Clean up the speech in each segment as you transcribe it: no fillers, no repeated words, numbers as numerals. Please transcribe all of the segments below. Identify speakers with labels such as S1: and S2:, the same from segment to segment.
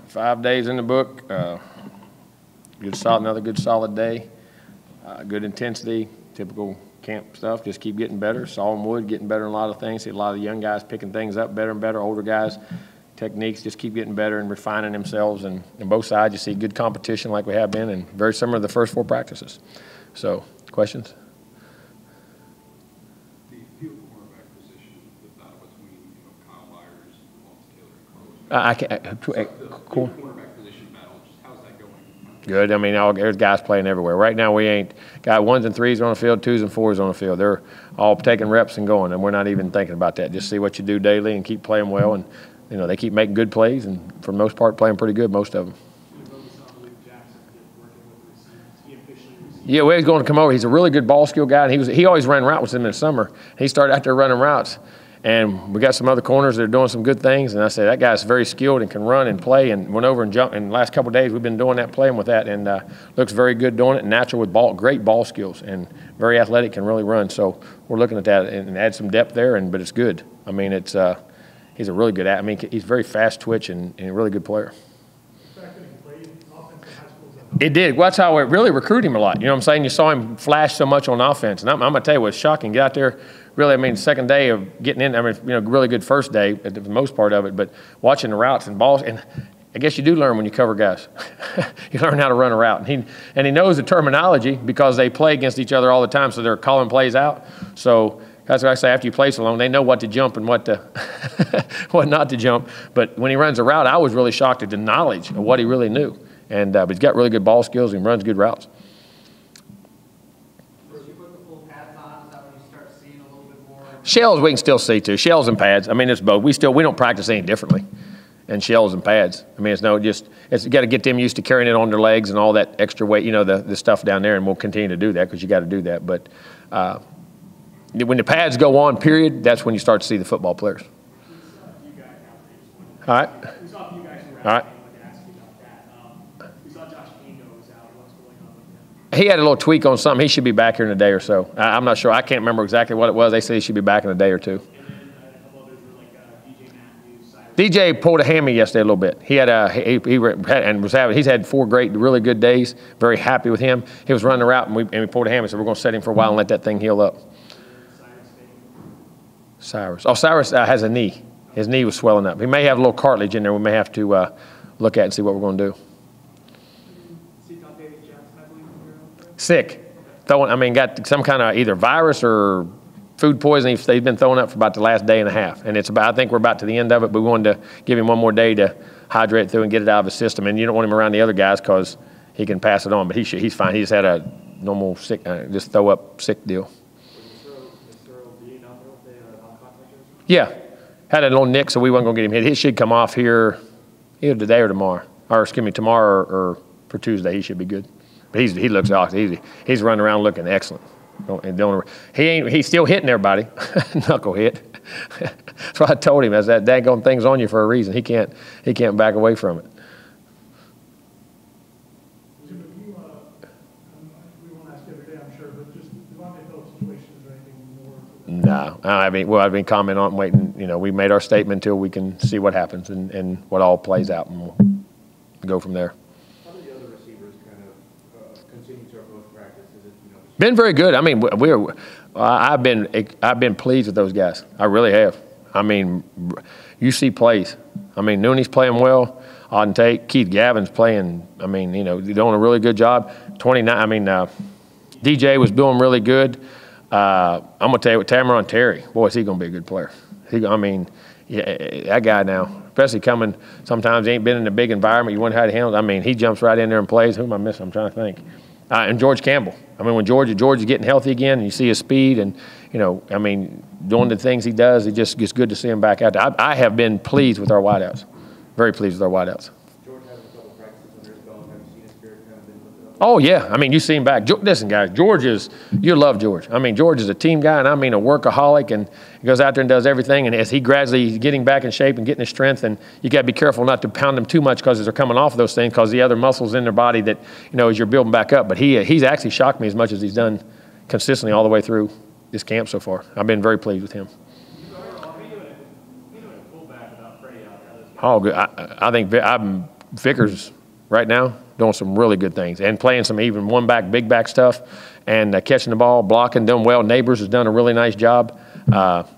S1: 5 days in the book. Another good solid day. Good intensity, typical camp stuff. Just keep getting better. Sawing wood, getting better in a lot of things. See a lot of the young guys picking things up better and better. Older guys, techniques just keep getting better and refining themselves. And on both sides, you see good competition like we have been, and very similar to the first 4 practices. So, questions?
S2: The field cornerback position, the battle between Kyle Byers, Lawrence Taylor, and Carlos.
S1: Cool.
S2: Cornerback position battle, just how's that going?
S1: Good. I mean, there's guys playing everywhere. Right now, we ain't got 1s and 3s on the field, 2s and 4s on the field. They're all taking reps and going, and we're not even thinking about that. Just see what you do daily and keep playing well. And they keep making good plays, and for the most part, playing pretty good. Most of them. Yeah, well, he's going to come over. He's a really good ball skill guy, and he always ran routes with him in the summer. He started out there running routes. And we got some other corners that are doing some good things. And I said, that guy's very skilled and can run and play, and went over and jumped. And the last couple of days we've been doing that, playing with that, and looks very good doing it, and natural with great ball skills, and very athletic, can really run. So we're looking at that and add some depth there, but it's good. I mean, he's a really good he's very fast twitch and a really good player. It did. Well, that's how we really recruit him a lot. You know what I'm saying? You saw him flash so much on offense. And I'm going to tell you what's shocking. Get out there, really, I mean, second day of getting in, really good first day at the most part of it, but watching the routes and balls, and I guess you do learn when you cover guys. You learn how to run a route. And he knows the terminology because they play against each other all the time, so they're calling plays out. So that's what I say, after you play so long, they know what to jump and what not to jump. But when he runs a route, I was really shocked at the knowledge of what he really knew. But he's got really good ball skills and runs good routes. Shells we can still see too. Shells and pads. I mean, it's both. We don't practice any differently. And shells and pads. I mean, you got to get them used to carrying it on their legs and all that extra weight. The stuff down there, and we'll continue to do that because you got to do that. But when the pads go on, period, that's when you start to see the football players. All right. All right. He had a little tweak on something. He should be back here in a day or so. I'm not sure. I can't remember exactly what it was. They say he should be back in a day or two. DJ pulled a hammy yesterday a little bit. He had he's had 4 really good days. Very happy with him. He was running the route and we pulled a hammy, so we're going to set him for a while and let that thing heal up. Cyrus. Oh, Cyrus has a knee. His knee was swelling up. He may have a little cartilage in there. We may have to look at and see what we're going to do. Sick. Got some kind of either virus or food poisoning. He's been throwing up for about the last day and a half. And I think we're about to the end of it, but we wanted to give him one more day to hydrate through and get it out of his system. And you don't want him around the other guys because he can pass it on, but he's fine. He just had a normal sick, just throw up sick deal. Yeah. Had a little nick, so we weren't going to get him hit. He should come off here either today or tomorrow. Or, excuse me, tomorrow or for Tuesday. He should be good. But he looks awesome. He's running around looking excellent. He's still hitting everybody. Knuckle hit. That's what I told him. As that daggone thing's on you for a reason. He can't back away from it.
S3: Jimbo, we won't ask every day, I'm sure, but just Devontae Phillips situation, is there anything more?
S1: No, I've been commenting on waiting. We made our statement until we can see what happens and what all plays out, and we'll go from there. Been very good. I mean, I've been pleased with those guys. I really have. I mean, you see plays. I mean, Nooney's playing well. Auden Tate, Keith Gavin's playing. I mean, they're doing a really good job. 29. I mean, DJ was doing really good. I'm gonna tell you, with Tamaron Terry, boy, is he gonna be a good player. That guy now, especially coming. Sometimes he ain't been in a big environment. You wonder how to handle it. I mean, he jumps right in there and plays. Who am I missing? I'm trying to think. And George Campbell. I mean, when George is getting healthy again, and you see his speed, and doing the things he does, it just gets good to see him back out there. I have been pleased with our wideouts, very pleased with our wideouts.
S2: George has a couple practices under his belt. Have you seen his spirit kind of been lifted up?
S1: Oh yeah, I mean, you see him back. Listen, guys, you love George. I mean, George is a team guy, and a workaholic, and he goes out there and does everything. And as he gradually is getting back in shape and getting his strength, and you got to be careful not to pound him too much because they're coming off of those things, because the other muscles in their body that as you're building back up. But he's actually shocked me as much as he's done consistently all the way through this camp so far. I've been very pleased with him. Oh, good. I think I'm Vickers right now doing some really good things and playing some even one back, big back stuff and catching the ball, blocking, doing well. Neighbors has done a really nice job.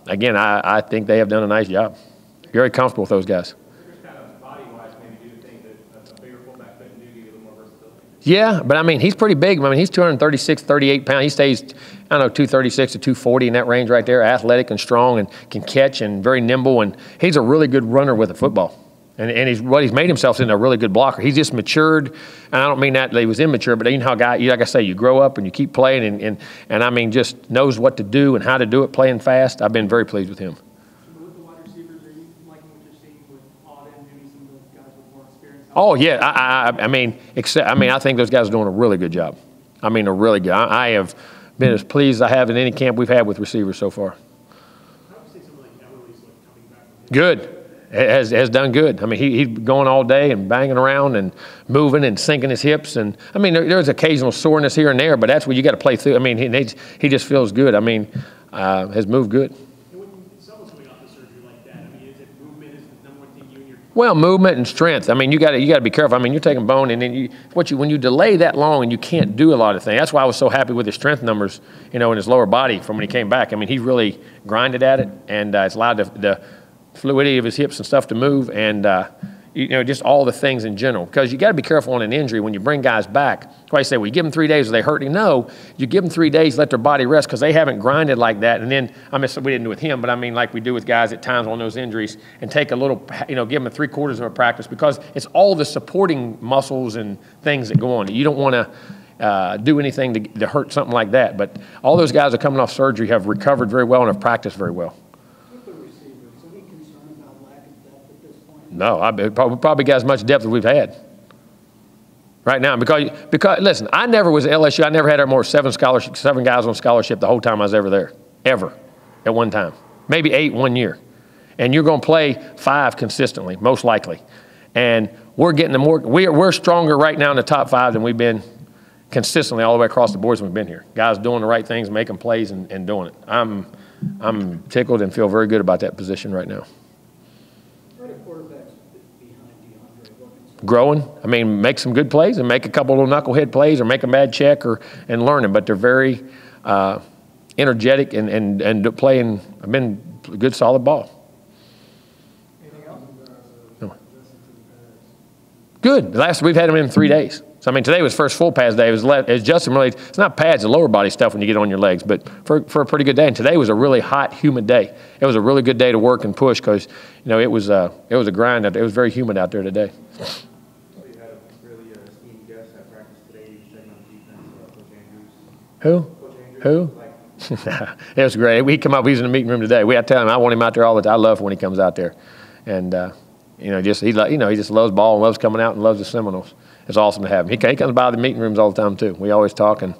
S1: Again, I think they have done a nice job. Very comfortable with those guys. Yeah, but I mean, he's pretty big. I mean, he's 236, 38 pounds. He stays, I don't know, 236 to 240 in that range right there. Athletic and strong and can catch and very nimble. And he's a really good runner with a football. And he's made himself into a really good blocker. He's just matured. And I don't mean that he was immature, but you know how like I say, you grow up and you keep playing and I mean, just knows what to do and how to do it playing fast. I've been very pleased with him. Oh yeah, I mean, I think those guys are doing a really good job. I mean, a really good. I have been as pleased as I have in any camp we've had with receivers so far. Good, has done good. I mean, he's going all day and banging around and moving and sinking his hips. And I mean, there's occasional soreness here and there, but that's what you got to play through. I mean, he just feels good. I mean, has moved good. Well, movement and strength. I mean, you got to be careful. I mean, you're taking bone, and then when you delay that long and you can't do a lot of things. That's why I was so happy with his strength numbers, you know, in his lower body from when he came back. I mean, he really grinded at it, and it's allowed the fluidity of his hips and stuff to move, and you know, just all the things in general. Because you got to be careful on an injury when you bring guys back. That's why I say, well, you give them 3 days, are they hurting? No, you give them 3 days, let their body rest, because they haven't grinded like that. And then, I mean, we didn't do it with him, but I mean, like we do with guys at times on those injuries, and take a little, you know, give them 3/4 of a practice, because it's all the supporting muscles and things that go on. You don't want to do anything to hurt something like that. But all those guys that are coming off surgery have recovered very well and have practiced very well. No, probably got as much depth as we've had right now. Because listen, I never was at LSU. I never had more seven guys on scholarship the whole time I was ever there, ever, at one time. Maybe 8 1 year. And you're going to play 5 consistently, most likely. And we're getting the more. We're stronger right now in the top 5 than we've been consistently all the way across the board since we've been here. Guys doing the right things, making plays, and doing it. I'm tickled and feel very good about that position right now. Growing. I mean, make some good plays and make a couple little knucklehead plays or make a bad check and learn them. But they're very energetic and playing. I've been good, solid ball.
S3: Anything else?
S1: No. Good. We've had them in 3 days. So I mean, today was first full pads day. It was Justin really. It's not pads, it's lower body stuff when you get on your legs. But for a pretty good day. And today was a really hot, humid day. It was a really good day to work and push because you know it was a grind out there. It was very humid out there today.
S4: You had a really esteemed guest at practice today. You checking on defense, Coach Andrews.
S1: Who?
S4: Coach Andrews.
S1: Who? It was great. He come up. He's in the meeting room today. We had to tell him I want him out there all the time. I love when he comes out there, and you know, he just loves ball and loves coming out and loves the Seminoles. It's awesome to have him. He comes by the meeting rooms all the time too. We always talk, and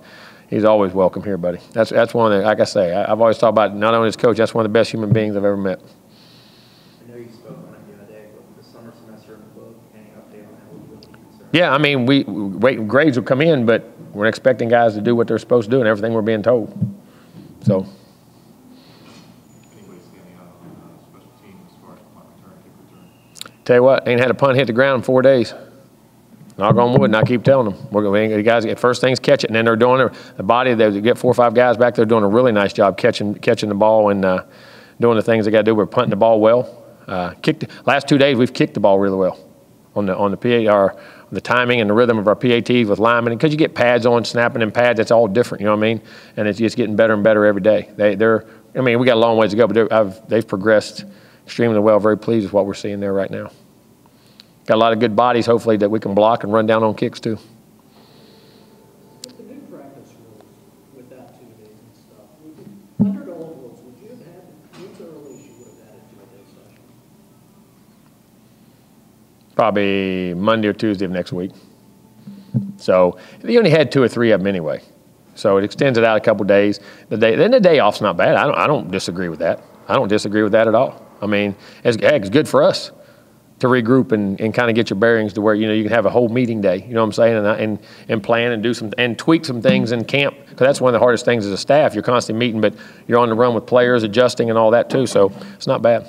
S1: he's always welcome here, buddy. That's one of the, like I say, I've always talked about not only as coach. That's one of the best human beings I've ever met.
S4: I know you spoke on it the other day, but the summer semester in the book, any update on how we will be concerned?
S1: Yeah, I mean, grades will come in, but we're expecting guys to do what they're supposed to do and everything we're being told. So.
S2: Anybody standing out on special teams as far as punt return, kick return?
S1: Tell you what, ain't had a punt hit the ground in 4 days. Knock on wood, and I keep telling them. The guys, first things catch it, and then they're doing it. The body, they get 4 or 5 guys back there doing a really nice job catching the ball and doing the things they got to do. We're punting the ball well. Last 2 days, we've kicked the ball really well on the PA, the timing and the rhythm of our PATs with linemen. Because you get pads on, snapping and pads, that's all different, you know what I mean? And it's just getting better and better every day. I mean, we got a long ways to go, but they've progressed extremely well. Very pleased with what we're seeing there right now. Got a lot of good bodies, hopefully, that we can block and run down on kicks, too.
S5: With the new practice rules, with that 2 days and stuff, under the old rules, would you have had, what's the earliest you would have added to a day session?
S1: Probably Monday or Tuesday of next week. So you only had 2 or 3 of them anyway. So it extends it out a couple of days. Then the day off's not bad. I don't disagree with that. I don't disagree with that at all. I mean, it's good for us to regroup and kind of get your bearings to where, you know, you can have a whole meeting day, you know what I'm saying, and plan and do and tweak some things in camp, because that's one of the hardest things as a staff. You're constantly meeting, but you're on the run with players, adjusting and all that too, so it's not bad.